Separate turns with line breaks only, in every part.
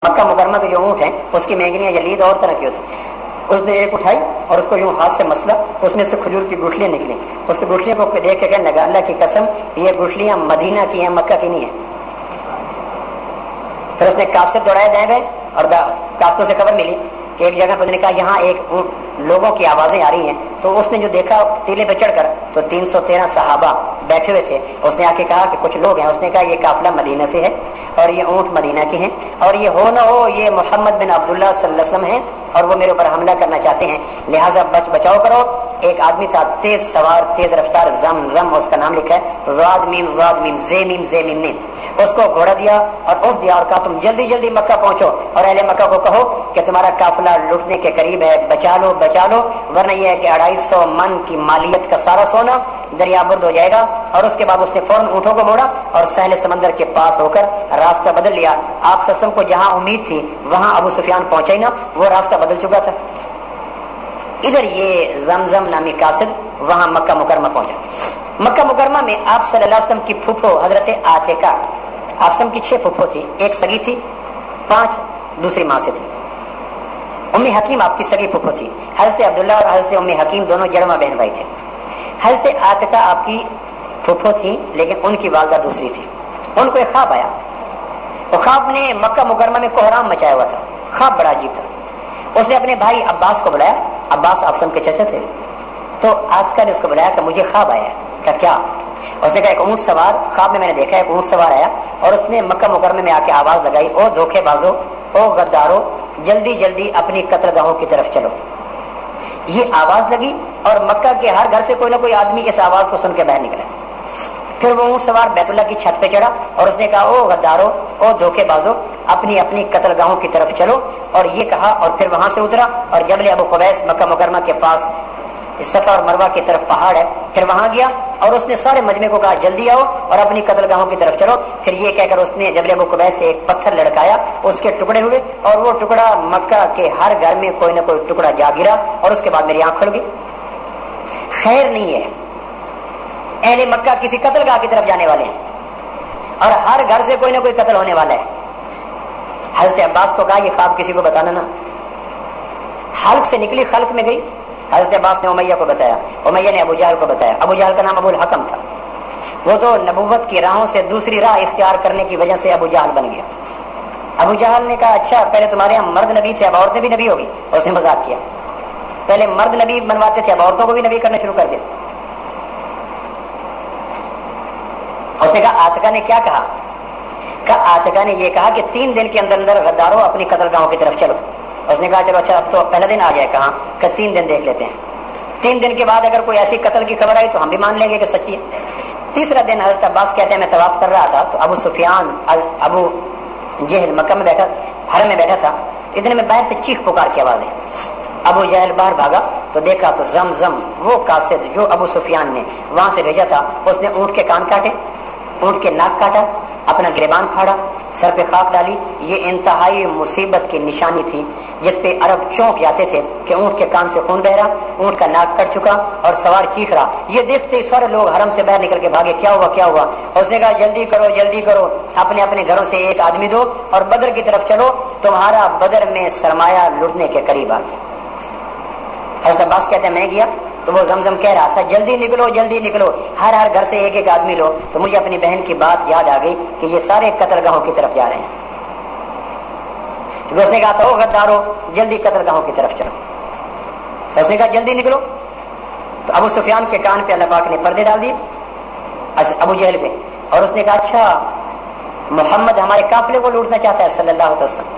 مکہ مکرمہ کے جو اونٹ ہیں اس کی مینگنیاں یلید اور طرح کی ہوتی. اس نے ایک اٹھائی اور اس کو یوں ہاتھ سے مسلا, اس میں سے کھجور کی گٹھلیاں نکلی. اس نے گٹھلیوں کو دیکھ کے کہنے لگا اللہ کی قسم یہ گٹھلیاں مدینہ کی ہیں, مکہ کی نہیں ہیں. پھر اس نے کاسب دوڑایا دائیں بائیں اور کاستوں سے خبر ملی کہ ایک جگہ پر نے کہا یہاں ایک لوگوں کی آوازیں آ رہی ہیں. تو اس نے جو دیکھا ٹیلے پہ چڑھ کر تو 313 صحابہ بیٹھے ہوئے تھے. اس نے آ کے کہا کہ کچھ لوگ ہیں. اس نے کہا یہ قافلہ مدینہ سے ہے اور یہ اونٹ مدینہ کے ہیں, اور یہ ہو نہ ہو یہ محمد بن عبداللہ صلی اللہ علیہ وسلم ہیں اور وہ میرے اوپر حملہ کرنا چاہتے ہیں, لہٰذا بچاؤ کرو. ایک آدمی تھا تیز سوار تیز رفتار, زم اس کا نام لکھا ہے, زاد میم زے میم نیم. اس کو گھوڑا دیا اور اٹھ دیا اور کہا تم جلدی جلدی مکہ پہنچو اور اہل مکہ کو کہو کہ تمہارا قافلہ لٹنے کے قریب ہے, بچا لو ورنہ یہ ہے کہ 250 من کی مالیت کا سارا سونا دریا برد ہو جائے گا. اور اس کے بعد اس نے فوراً اونٹوں کو موڑا اور ساحل سمندر کے پاس ہو کر راستہ بدل لیا. آپ سسلم کو جہاں امید تھی وہاں ابو سفیان پہنچا ہی نہ, وہ راستہ بدل چکا تھا. ادھر یہ زمزم نامی قاصد وہاں مکہ مکرمہ پہنچا. مکہ مکرمہ میں آپ صلی اللہ علیہ وسلم کی پھوپھو حضرت عاتکہ, آپ وسلم کی 6 پھوپھو تھی, ایک سگی تھی, 5 دوسری ماں سے تھی. ام حکیم آپ کی سگی پھوپھو تھی. حضرت عبداللہ اور حضرت ام حکیم دونوں جڑواں بہن بھائی تھے. حضرت عاتکہ آپ کی پھوپھو تھی لیکن ان کی والدہ دوسری تھی. ان کو ایک خواب آیا, وہ خواب نے مکہ مکرمہ میں کوہرام مچایا ہوا تھا. خواب بڑا عجیب تھا. اس نے اپنے بھائی عباس کو بلایا, عباس آپ وسلم کے چچا تھے. تو عاتکہ نے اس کو بلایا کہ مجھے خواب آیا ہے. کیا؟ اس نے کہا ایک اونٹ سوار, خواب میں نے دیکھا ایک اونٹ سوار آیا اور اس نے مکہ مکرمہ میں آ کے آواز لگائی, او دھوکے بازو, او غدارو, جلدی جلدی اپنی قتل گاہوں کی طرف چلو. یہ آواز لگی اور مکہ کے ہر گھر سے کوئی نہ کوئی آدمی اس آواز کو سن کے باہر نکلا. پھر وہ اونٹ سوار بیت اللہ کی چھت پہ چڑھا اور اس نے کہا او غدارو, او دھوکے بازو, اپنی اپنی قتل گاہوں کی طرف چلو. اور یہ کہا اور پھر وہاں سے اترا اور جبل ابو قبیس مکہ مکرمہ کے پاس صفا اور مروہ کی طرف پہاڑ ہے, پھر وہاں گیا اور اس نے سارے مجمع کو کہا جلدی آؤ اور اپنی قتل گاہوں کی طرف چلو. پھر یہ کہہ کر اس نے جبل ابو قبیس سے ایک پتھر لڑکایا, اس کے ٹکڑے ہوئے اور وہ ٹکڑا مکہ کے ہر گھر میں کوئی نہ کوئی ٹکڑا جا گرا. اور اس کے بعد میری آنکھ کھل گئی. خیر نہیں ہے, اہل مکہ کسی قتل گاہ کی طرف جانے والے ہیں اور ہر گھر سے کوئی نہ کوئی قتل ہونے والا ہے. حضرت عباس کو کہا یہ خواب کسی کو بتانا نا. حلق سے نکلی خلق میں گئی. حضرت عباس نے امیہ کو بتایا, امیہ نے ابو جہل کو بتایا. ابو جہل کا نام ابو الحکم تھا. وہ تو نبوت کی راہوں سے دوسری راہ اختیار کرنے کی وجہ سے ابو جہل بن گیا. ابو جہل نے کہا اچھا پہلے تمہارے یہاں مرد نبی تھے اب عورتیں بھی نبی ہوگی. اس نے مذاق کیا, پہلے مرد نبی بنواتے تھے اب عورتوں کو بھی نبی کرنا شروع کر دیا. اس نے کہا عاتکہ نے کیا کہا؟ عاتکہ نے یہ کہا کہ 3 دن کے اندر اندر غدارو اپنی قتل گاہوں کی طرف چلو. اس نے کہا چلو اچھا اب تو پہلا دن آ جائے. کہاں کہ 3 دن دیکھ لیتے ہیں. 3 دن کے بعد اگر کوئی ایسی قتل کی خبر آئی تو ہم بھی مان لیں گے کہ سچی ہے. تیسرا دن حضرت عباس کہتے ہیں میں طواف کر رہا تھا تو ابو سفیان ابو جہل مکہ میں بیٹھا, حرم میں بیٹھا تھا. اتنے میں باہر سے چیخ پکار کی آواز ہے. ابو جہل باہر بھاگا تو دیکھا تو زمزم وہ قاصد جو ابو سفیان نے وہاں سے بھیجا تھا, اس نے اونٹ کے کان کاٹے, اونٹ کے ناک کاٹا, اپنا گریبان پھاڑا, سر پہ خاک ڈالی. یہ انتہائی مصیبت کی نشانی تھی جس پہ عرب چونک جاتے تھے کہ اونٹ کے کان سے خون بہ رہا, اونٹ کا ناک کٹ چکا اور سوار چیخ رہا. یہ دیکھتے ہی سارے لوگ حرم سے باہر نکل کے بھاگے, کیا ہوا کیا ہوا. اس نے کہا جلدی کرو, اپنے اپنے گھروں سے ایک آدمی دو اور بدر کی طرف چلو, تمہارا بدر میں سرمایہ لٹنے کے قریب آ گیا. حضرت عباس کہتے ہیں میں گیا تو وہ زمزم کہہ رہا تھا جلدی نکلو, ہر گھر سے ایک ایک آدمی لو. تو مجھے اپنی بہن کی بات یاد آ گئی کہ یہ سارے قتل گاہوں کی طرف جا رہے ہیں. اس نے کہا تھا او غدارو جلدی قتل گاہوں کی طرف چلو. اس نے کہا جلدی نکلو. تو ابو سفیان کے کان پہ اللہ پاک نے پردے ڈال دیے ابو جہل پہ, اور اس نے کہا اچھا محمد ہمارے قافلے کو لوٹنا چاہتا ہے صلی اللہ علیہ وسلم.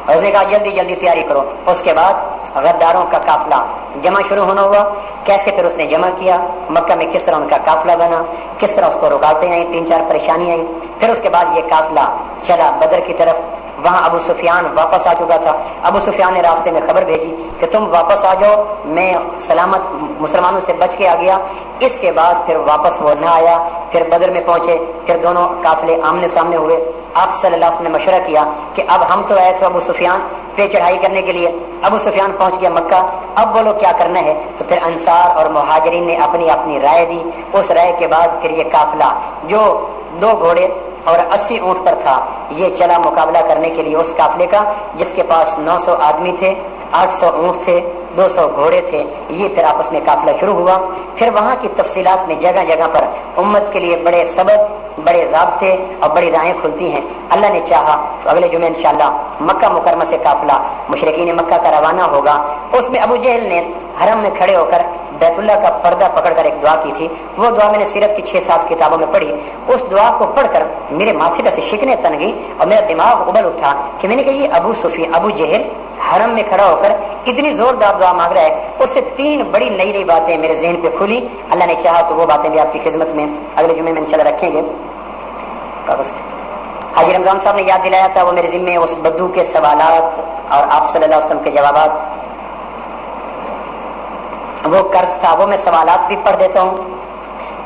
اور اس نے کہا جلدی جلدی تیاری کرو. اس کے بعد غداروں کا قافلہ جمع شروع ہونا ہوا. کیسے پھر اس نے جمع کیا, مکہ میں کس طرح ان کا قافلہ بنا, کس طرح اس کو رکاوٹیں آئیں, 3-4 پریشانیاں آئیں. پھر اس کے بعد یہ قافلہ چلا بدر کی طرف. وہاں ابو سفیان واپس آ چکا تھا. ابو سفیان نے راستے میں خبر بھیجی کہ تم واپس آ جاؤ, میں سلامت مسلمانوں سے بچ کے آ گیا. اس کے بعد پھر واپس وہ نہ آیا. پھر بدر میں پہنچے, پھر دونوں قافلے آمنے سامنے ہوئے. آپ صلی اللہ علیہ وسلم نے مشورہ کیا کہ اب ہم تو آئے تھے ابو سفیان پہ چڑھائی کرنے کے لیے, ابو سفیان پہنچ گیا مکہ, اب بولو کیا کرنا ہے. تو پھر انصار اور مہاجرین نے اپنی اپنی رائے دی. اس رائے کے بعد پھر یہ قافلہ جو 2 گھوڑے اور 80 اونٹ پر تھا. یہ چلا مقابلہ کرنے کے لیے اس قافلے کا جس کے پاس 900 آدمی تھے, 800 اونٹ تھے, 200 گھوڑے تھے. یہ پھر آپس میں قافلہ شروع ہوا. پھر وہاں کی تفصیلات میں جگہ جگہ پر امت کے لیے بڑے سبب, بڑے ضابطے اور بڑی راہیں کھلتی ہیں. اللہ نے چاہا تو اگلے جمعے انشاءاللہ مکہ مکرمہ سے قافلہ مشرکین مکہ کا روانہ ہوگا. اس میں ابو جہل نے حرم میں کھڑے ہو کر بیت اللہ کا پردہ پکڑ کر ایک دعا کی تھی. وہ دعا میں نے سیرت کی 6-7 کتابوں میں پڑھی. اس دعا کو پڑھ کر میرے ماتھے پہ سے شکنیں تن گئی اور میرا دماغ ابل اٹھا کہ میں نے کہا یہ ابو جہل حرم میں کھڑا ہو کر اتنی زوردار دعا مانگ رہا ہے. اس سے 3 بڑی نئی باتیں میرے ذہن پہ کھلی. اللہ نے چاہا تو وہ باتیں بھی آپ کی خدمت میں اگلے جمعے میں انشاءاللہ رکھیں گے. حاجی رمضان صاحب نے یاد دلایا تھا, وہ میرے ذمے اس بدو کے سوالات اور آپ صلی اللہ علیہ وسلم کے جوابات, وہ قرض تھا. وہ میں سوالات بھی پڑھ دیتا ہوں.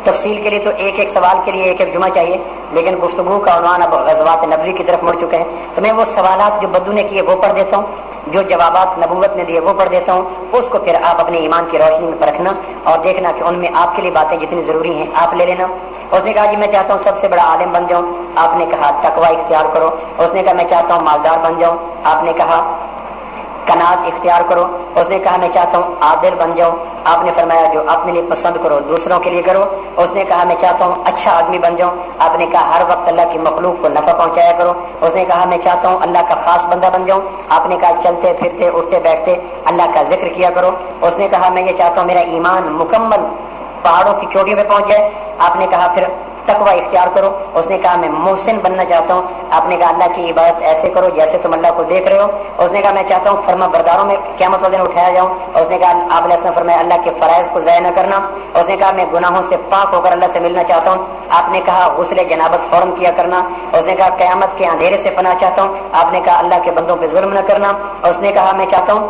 تفصیل کے لیے تو ایک سوال کے لیے ایک جمعہ چاہیے, لیکن گفتگو کا عنوان اب غزوات نبوی کی طرف مڑ چکے ہیں. تو میں وہ سوالات جو بدو نے کیے وہ پڑھ دیتا ہوں, جو جوابات نبوت نے دیے وہ پڑھ دیتا ہوں. اس کو پھر آپ اپنے ایمان کی روشنی میں پرکھنا اور دیکھنا کہ ان میں آپ کے لیے باتیں جتنی ضروری ہیں آپ لے لینا. اس نے کہا جی میں چاہتا ہوں سب سے بڑا عالم بن جاؤں. آپ نے کہا تقوی اختیار کرو. اس نے کہا میں چاہتا ہوں مالدار بن جاؤں. آپ نے کہا قناعت اختیار کرو. اس نے کہا میں چاہتا ہوں عادل بن جاؤں. آپ نے فرمایا جو اپنے لیے پسند کرو دوسروں کے لیے کرو. اس نے کہا میں چاہتا ہوں اچھا آدمی بن جاؤں. آپ نے کہا ہر وقت اللہ کی مخلوق کو نفع پہنچایا کرو. اس نے کہا میں چاہتا ہوں اللہ کا خاص بندہ بن جاؤں. آپ نے کہا چلتے پھرتے اٹھتے بیٹھتے اللہ کا ذکر کیا کرو. اس نے کہا میں یہ چاہتا ہوں میرا ایمان مکمل پہاڑوں کی چوٹیوں پہ پہنچ جائے. آپ نے کہا پھر تقوی اختیار کرو. اس نے کہا میں محسن بننا چاہتا ہوں. آپ نے کہا اللہ کی عبادت ایسے کرو جیسے تم اللہ کو دیکھ رہے ہو. اس نے کہا میں چاہتا ہوں فرما برداروں میں قیامت والے دن اٹھایا جاؤں. اس نے کہا آپ علیہ السلام فرمایا اللہ کے فرائض کو ضائع نہ کرنا. اس نے کہا میں گناہوں سے پاک ہو کر اللہ سے ملنا چاہتا ہوں. آپ نے کہا غسل جنابت فوراً کیا کرنا. اس نے کہا قیامت کے اندھیرے سے پناہ چاہتا ہوں. آپ نے کہا اللہ کے بندوں پہ ظلم نہ کرنا. اس نے کہا میں چاہتا ہوں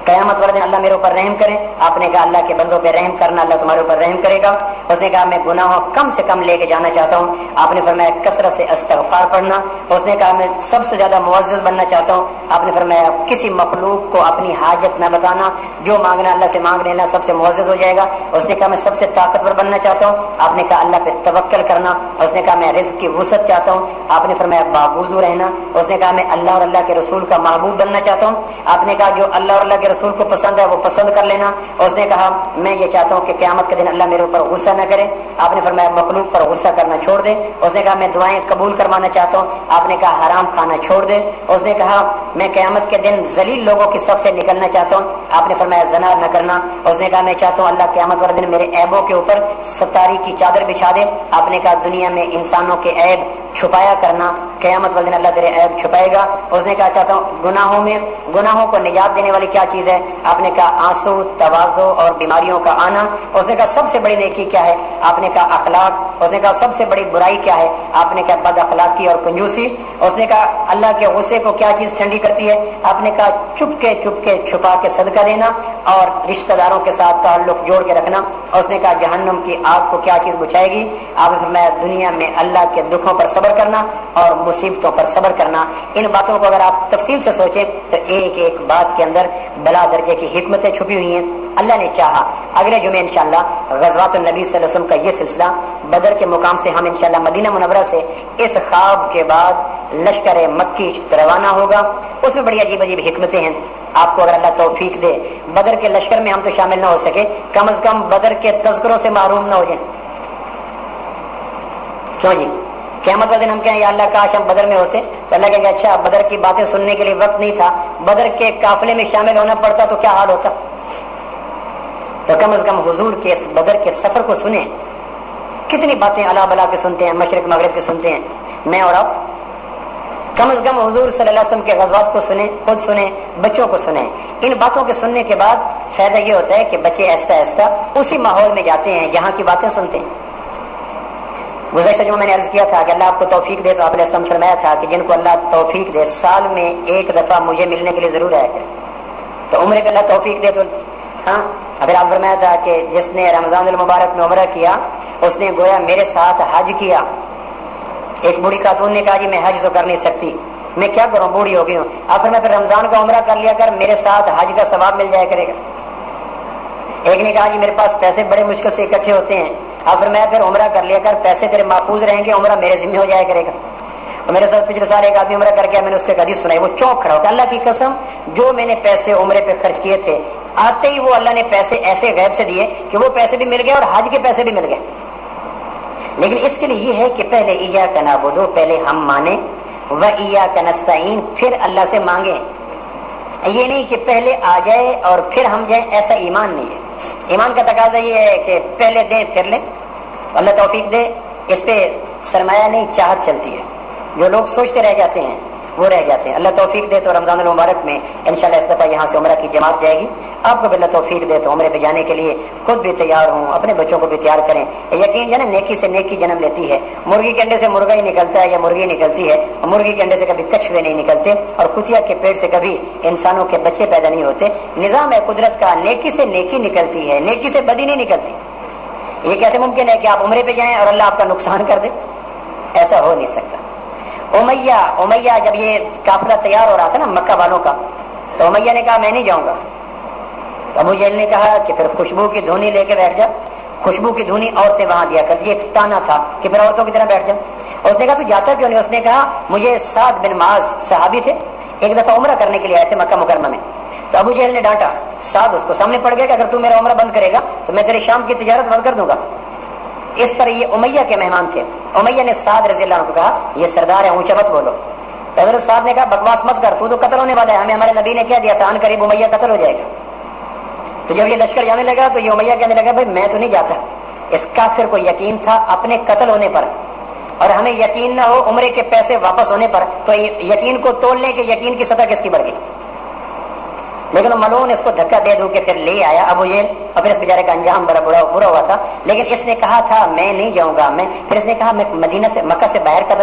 قیامت والے دن اللہ میرے اوپر رحم کرے. آپ نے کہا اللہ کے بندوں پہ رحم کرنا اللہ تمہارے اوپر رحم کرے گا. اس نے کہا میں گناہوں کم سے کم لے کے جانا چاہتا ہوں. آپ نے فرمایا کثرت سے استغفار پڑھنا. اس نے کہا میں سب سے زیادہ معزز بننا چاہتا ہوں. آپ نے فرمایا کسی مخلوق کو اپنی حاجت نہ بتانا, جو مانگنا اللہ سے مانگ لینا سب سے معزز ہو جائے گا. اس نے کہا میں سب سے طاقتور بننا چاہتا ہوں. آپ نے کہا اللہ پہ توکل کرنا. اس نے کہا میں رزق کی وسعت چاہتا ہوں. آپ نے فرمایا باوضو رہنا. اس نے کہا میں اللہ اور اللہ کے رسول کا محبوب بننا چاہتا ہوں. آپ نے کہا جو اللہ اور اللہ کے رسول کو پسند ہے وہ پسند کر لینا. اس نے کہا میں یہ چاہتا ہوں کہ قیامت کے دن اللہ میرے اوپر غصہ نہ کرے. آپ نے فرمایا مخلوق پر غصہ کرنا چھوڑ دے. اس نے کہا میں دعائیں قبول کروانا چاہتا ہوں. آپ نے کہا حرام کھانا چھوڑ دے. اس نے کہا میں قیامت کے دن ذلیل لوگوں کی صف سے نکلنا چاہتا ہوں. آپ نے فرمایا زنا نہ کرنا. اس نے کہا میں چاہتا ہوں اللہ قیامت والے دن میرے عیبوں کے اوپر ستاری کی چادر بچھا دے. آپ نے کہا دنیا میں انسانوں کے عیب چھپایا کرنا, قیامت والے دن اللہ تیرے عیب چھپائے گا. اس نے کہا چاہتا ہوں گناہوں کو نجات دینے والی کیا چیز ہے. آپ نے کہا آنسو, تواضع اور بیماریوں کا آنا. اس نے کہا سب سے بڑی نیکی کیا ہے. آپ نے کہا اخلاق. اس نے کہا سب سے بڑی برائی کیا ہے. آپ نے کہا بد اخلاقی اور کنجوسی. اس نے کہا اللہ کے غصے کو کیا چیز ٹھنڈی کرتی ہے. آپ نے کہا چپ کے چھپا کے صدقہ دینا اور رشتہ داروں کے ساتھ تعلق جوڑ کے رکھنا. اس نے کہا جہنم کی آگ کو کیا چیز بچھائے گی. آپ نے فرمایا دنیا میں اللہ کے دکھوں پر صبر کرنا اور مصیبتوں پر صبر کرنا. ان باتوں کو اگر آپ تفصیل سے سوچیں تو ایک بات کے اندر بلا درجے کی حکمتیں چھپی ہوئی ہیں. اللہ نے چاہا اگلے جمعے انشاءاللہ غزوات النبی صلی اللہ علیہ وسلم کا یہ سلسلہ بدر کے مقام سے ہم انشاءاللہ مدینہ منورہ سے اس خواب کے بعد لشکر مکی روانہ ہوگا. اس میں بڑی عجیب حکمتیں ہیں. آپ کو اگر اللہ توفیق دے بدر کے لشکر میں ہم تو شامل نہ ہو سکے, کم از کم بدر کے تذکروں سے محروم نہ ہو جائیں. کیوں جی قیامت والے دن ہم کہیں یا اللہ کاش ہم بدر میں ہوتے. تو اللہ کہیں گے اچھا بدر کی باتیں سننے کے لیے وقت نہیں تھا, بدر کے قافلے میں شامل ہونا پڑتا تو کیا حال ہوتا. تو کم از کم حضور کے اس بدر کے سفر کو سنیں. کتنی باتیں الا بلا کے سنتے ہیں, مشرق مغرب کے سنتے ہیں. میں اور آپ کم از کم حضور صلی اللہ علیہ وسلم کے غزوات کو سنیں, خود سنیں, بچوں کو سنیں. ان باتوں کے سننے کے بعد فائدہ یہ ہوتا ہے کہ بچے آہستہ آہستہ اسی ماحول میں جاتے ہیں جہاں کی باتیں سنتے ہیں. گزشتہ جمعہ میں نے عرض کیا تھا کہ اللہ آپ کو توفیق دے, تو آپ علیہ السلام فرمایا تھا کہ جن کو اللہ توفیق دے سال میں ایک دفعہ مجھے ملنے کے لیے ضرور آیا کرے. تو عمرے پہ اللہ توفیق دے تو ہاں. پھر آپ فرمایا تھا کہ جس نے رمضان المبارک میں عمرہ کیا اس نے گویا میرے ساتھ حج کیا. ایک بوڑھی خاتون نے کہا جی میں حج تو کر نہیں سکتی, میں کیا کروں, بوڑھی ہو گئی ہوں. آپ فرمایا پھر رمضان کا عمرہ کر لیا کر, میرے ساتھ حج کا ثواب مل جایا کرے گا. ایک نے کہا جی میرے پاس پیسے بڑے مشکل سے اکٹھے ہوتے ہیں, اب فرمایا پھر عمرہ کر لیا کر، پیسے تیرے محفوظ رہیں گے، عمرہ میرے ذمہ ہو جایا کرے گا۔ اور میرے ساتھ پچھلے سال ایک آدمی عمرہ کر کے میں نے اس کے حدیث سنائی، وہ چونک کھڑا ہو کہ اللہ کی قسم جو میں نے پیسے عمرے پہ خرچ کیے تھے، آتے ہی وہ اللہ نے پیسے ایسے غیب سے دیے کہ وہ پیسے بھی مل گئے اور حج کے پیسے بھی مل گئے۔ لیکن اس کے لیے یہ ہے کہ پہلے ایاک نعبد، پہلے ہم مانیں، و ایاک نستعین، پھر اللہ سے مانگیں۔ یہ نہیں کہ پہلے آ جائے اور پھر ہم جائیں، ایسا ایمان نہیں ہے۔ ایمان کا تقاضا یہ ہے کہ پہلے دیں پھر لیں، تو اللہ توفیق دے۔ اس پہ سرمایہ نہیں، چاہت چلتی ہے۔ جو لوگ سوچتے رہ جاتے ہیں وہ رہ جاتے ہیں۔ اللہ توفیق دے تو رمضان المبارک میں انشاءاللہ اس دفعہ یہاں سے عمرہ کی جماعت جائے گی۔ آپ کو بھی اللہ توفیق دے تو عمرے پہ جانے کے لیے خود بھی تیار ہوں، اپنے بچوں کو بھی تیار کریں۔ یقین جانے نیکی سے نیکی جنم لیتی ہے۔ مرغی کے انڈے سے مرغا ہی نکلتا ہے یا مرغی نکلتی ہے، اور مرغی کے انڈے سے کبھی کچھوے نہیں نکلتے، اور کتیا کے پیٹ سے کبھی انسانوں کے بچے پیدا نہیں ہوتے۔ نظام ہے قدرت کا، نیکی سے نیکی نکلتی ہے، نیکی سے بدی نہیں نکلتی۔ یہ کیسے ممکن ہے کہ آپ عمرے پہ جائیں اور اللہ آپ کا نقصان کر دے؟ ایسا ہو نہیں سکتا۔ امیہ جب یہ قافلہ تیار ہو رہا تھا نا مکہ والوں کا، تو امیہ نے کہا میں نہیں جاؤں گا۔ تو ابو جہل نے کہا کہ پھر خوشبو کی دھونی لے کے بیٹھ جا، خوشبو کی دھونی عورتیں وہاں دیا کرتی، ایک تانا تھا کہ پھر عورتوں کی طرح بیٹھ جا۔ اس نے کہا تو جاتا کیوں نہیں؟ اس نے کہا مجھے سعد بن معاذ صحابی تھے، ایک دفعہ عمرہ کرنے کے لیے آئے تھے مکہ مکرمہ میں۔ تو ابو جہل نے ڈانٹا، سعد اس کو سامنے پڑ گیا کہ اگر تو میرا عمرہ بند کرے گا تو میں تیری شام کی تجارت بند کر دوں گا۔ اس پر یہ امیہ کے مہمان تھے۔ امیہ نے سعد رضی اللہ عنہ کو کہا یہ سردار ہے، اونچا مت بولو۔ تو حضرت سعد نے کہا بکواس مت کر، تو قتل ہونے والا ہے، ہمیں ہمارے نبی نے کیا دیا تھا، ان قریب امیہ قتل ہو جائے گا۔ تو جب یہ لشکر جانے لگا تو یہ امیہ کہنے لگا بھائی میں تو نہیں جاتا۔ اس کافر کو یقین تھا اپنے قتل ہونے پر، اور ہمیں یقین نہ ہو عمرے کے پیسے واپس ہونے پر، تو یقین کو تول لیں کہ یقین کی سطح کس کی بڑھ گئی۔ لیکن ملعون اس کو دھکا دے دو کہ پھر لے آیا ابو جہل، اور پھر اس بیچارے کا انجام بڑا برا ہوا تھا۔ لیکن اس نے کہا تھا میں نہیں جاؤں گا، پھر اس نے کہا میں مدینہ سے مکہ سے باہر کا